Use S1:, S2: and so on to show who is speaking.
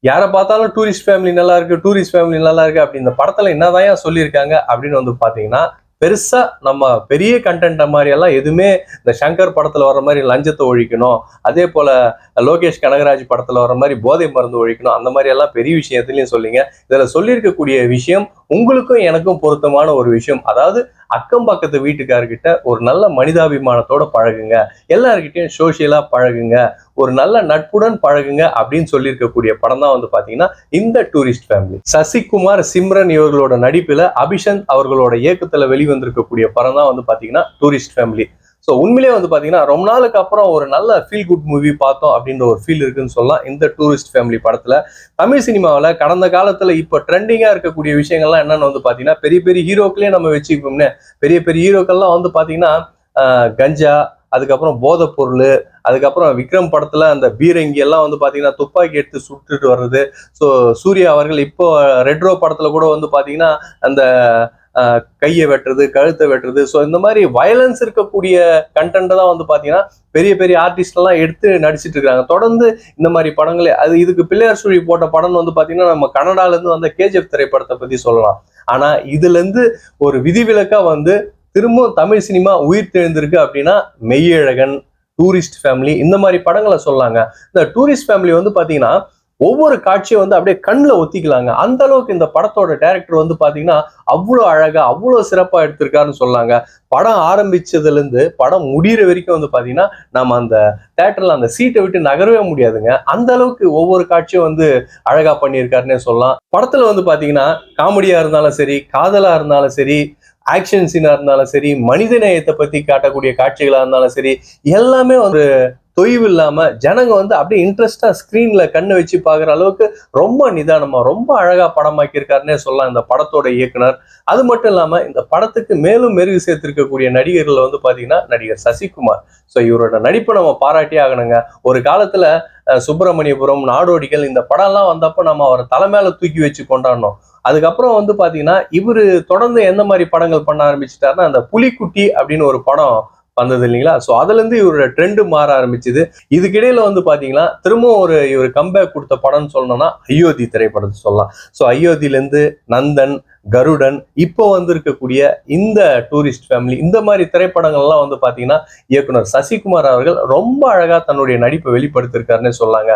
S1: யாரை பார்த்தாலும் tourist family நல்லா இருக்கு, டூரிஸ்ட் ஃபேமிலி நல்லா இருக்கு அப்படி இந்த படத்துல என்னதான் சொல்லியிருக்காங்க அப்படின்னு வந்து பாத்தீங்கன்னா, பெருசா நம்ம பெரிய கண்டென்ட் மாதிரி எல்லாம் எதுவுமே இந்த சங்கர் படத்துல வர்ற மாதிரி லஞ்சத்தை ஒழிக்கணும், அதே போல லோகேஷ் கனகராஜ் படத்துல வர்ற மாதிரி போதை மருந்து ஒழிக்கணும், அந்த மாதிரி எல்லாம் பெரிய விஷயத்துலயும் சொல்லிங்க. இதுல சொல்லியிருக்கக்கூடிய விஷயம் உங்களுக்கும் எனக்கும் பொருத்தமான ஒரு விஷயம். அதாவது அக்கம் பக்கத்து வீட்டுக்காரர்கிட்ட ஒரு நல்ல மனிதாபிமானத்தோட பழகுங்க, எல்லார்கிட்டையும் சோசியலா பழகுங்க, ஒரு நல்ல நட்புடன் பழகுங்க அப்படின்னு சொல்லியிருக்கக்கூடிய படம் தான் வந்து பாத்தீங்கன்னா இந்த டூரிஸ்ட் ஃபேமிலி. சசிகுமார், சிம்ரன் இவர்களோட நடிப்புல அபிஷந்த் அவர்களோட இயக்கத்துல வெளிவந்திருக்கக்கூடிய படம் தான் வந்து பாத்தீங்கன்னா டூரிஸ்ட் ஃபேமிலி. ஸோ உண்மையிலேயே வந்து பாத்தீங்கன்னா ரொம்ப நாளுக்கு அப்புறம் ஒரு நல்ல ஃபீல் குட் மூவி பார்த்தோம் அப்படின்ற ஒரு ஃபீல் இருக்குன்னு சொல்லலாம் இந்த டூரிஸ்ட் ஃபேமிலி படத்துல. தமிழ் சினிமாவில் கடந்த காலத்துல இப்போ ட்ரெண்டிங்கா இருக்கக்கூடிய விஷயங்கள்லாம் என்னன்னு வந்து பாத்தீங்கன்னா, பெரிய பெரிய ஹீரோக்களே நம்ம வச்சுக்கோம்னே, பெரிய பெரிய ஹீரோக்கள்லாம் வந்து பாத்தீங்கன்னா கஞ்சா, அதுக்கப்புறம் போதைப் பொருள், அதுக்கப்புறம் விக்ரம் படத்துல அந்த பீரங்கி எல்லாம் வந்து பாத்தீங்கன்னா துப்பாக்கி எடுத்து சுட்டுட்டு வர்றது. ஸோ சூர்யா அவர்கள் இப்போ ரெட்ரோ படத்துல கூட வந்து பாத்தீங்கன்னா அந்த கையை வெட்டுறது, கழுத்தை வெட்டுறது. ஸோ இந்த மாதிரி வயலன்ஸ் இருக்கக்கூடிய கண்டென்ட் தான் வந்து பாத்தீங்கன்னா பெரிய பெரிய ஆர்டிஸ்ட் எல்லாம் எடுத்து நடிச்சிட்டு இருக்காங்க. தொடர்ந்து இந்த மாதிரி படங்களே அது இதுக்கு பிள்ளையார் சுழி போட்ட படம் வந்து பாத்தீங்கன்னா நம்ம கனடால இருந்து வந்த கேஜிஎஃப் திரைப்படத்தை பத்தி சொல்லலாம். ஆனா இதுல இருந்து ஒரு விதிவிலக்கா வந்து திரும்பவும் தமிழ் சினிமா உயிர் தெழுந்திருக்கு அப்படின்னா மெய்யழகன், டூரிஸ்ட் ஃபேமிலி இந்த மாதிரி படங்களை சொல்லாங்க. இந்த டூரிஸ்ட் ஃபேமிலி வந்து பாத்தீங்கன்னா ஒவ்வொரு காட்சியும் வந்து அப்படியே கண்ணில் ஒத்திக்கலாங்க. அந்த அளவுக்கு இந்த படத்தோட டைரக்டர் வந்து பாத்தீங்கன்னா அவ்வளோ அழகா அவ்வளோ சிறப்பா எடுத்திருக்காருன்னு சொல்லாங்க. படம் ஆரம்பிச்சதுல இருந்து படம் முடிகிற வரைக்கும் வந்து பாத்தீங்கன்னா நம்ம அந்த தேட்டர்ல அந்த சீட்டை விட்டு நகரவே முடியாதுங்க. அந்த அளவுக்கு ஒவ்வொரு காட்சியும் வந்து அழகா பண்ணியிருக்காருன்னே சொல்லலாம். படத்துல வந்து பாத்தீங்கன்னா காமெடியா இருந்தாலும் சரி, காதலா இருந்தாலும் சரி, ஆக்ஷன் சீனா இருந்தாலும் சரி, மனித நேயத்தை பத்தி காட்டக்கூடிய காட்சிகளா இருந்தாலும் சரி, எல்லாமே ஒரு தொய்வு இல்லாம ஜனங்க வந்து அப்படியே இன்ட்ரெஸ்டா ஸ்கிரீன்ல கண்ணை வச்சு பாக்குற அளவுக்கு ரொம்ப நிதானமா ரொம்ப அழகா படமாக்கியிருக்காருன்னே சொல்லலாம் இந்த படத்தோட இயக்குனர். அது மட்டும் இல்லாம இந்த படத்துக்கு மேலும் மெருகு சேர்த்திருக்கக்கூடிய நடிகர்கள் வந்து பாத்தீங்கன்னா நடிகர் சசிகுமார். ஸோ இவரோட நடிப்பை நம்ம பாராட்டியே ஆகணுங்க. ஒரு காலத்துல சுப்பிரமணியபுரம், நாடோடிகள் இந்த படம்லாம் வந்தப்ப நம்ம அவரை தலைமையில தூக்கி வச்சு கொண்டாடணும். அதுக்கப்புறம் வந்து பாத்தீங்கன்னா இவரு தொடர்ந்து எந்த மாதிரி படங்கள் பண்ண ஆரம்பிச்சுட்டாருன்னா, அந்த புலிக்குட்டி அப்படின்னு ஒரு படம் வந்தது இல்லைங்களா? ஸோ அதுல இருந்து இவரோட ட்ரெண்டு மாற ஆரம்பிச்சுது. இதுக்கிடையில வந்து பாத்தீங்கன்னா திரும்பவும் இவர் கம்பேக் கொடுத்த படம்னு சொல்லணும்னா அயோத்தி திரைப்படத்தை சொல்லலாம். ஸோ அயோத்தியில இருந்து நந்தன், கருடன், இப்போ வந்து இருக்கக்கூடிய இந்த டூரிஸ்ட் ஃபேமிலி இந்த மாதிரி திரைப்படங்கள்லாம் வந்து பாத்தீங்கன்னா இயக்குனர் சசிகுமார் அவர்கள் ரொம்ப அழகா தன்னுடைய நடிப்பை வெளிப்படுத்திருக்காருன்னு சொல்லாங்க.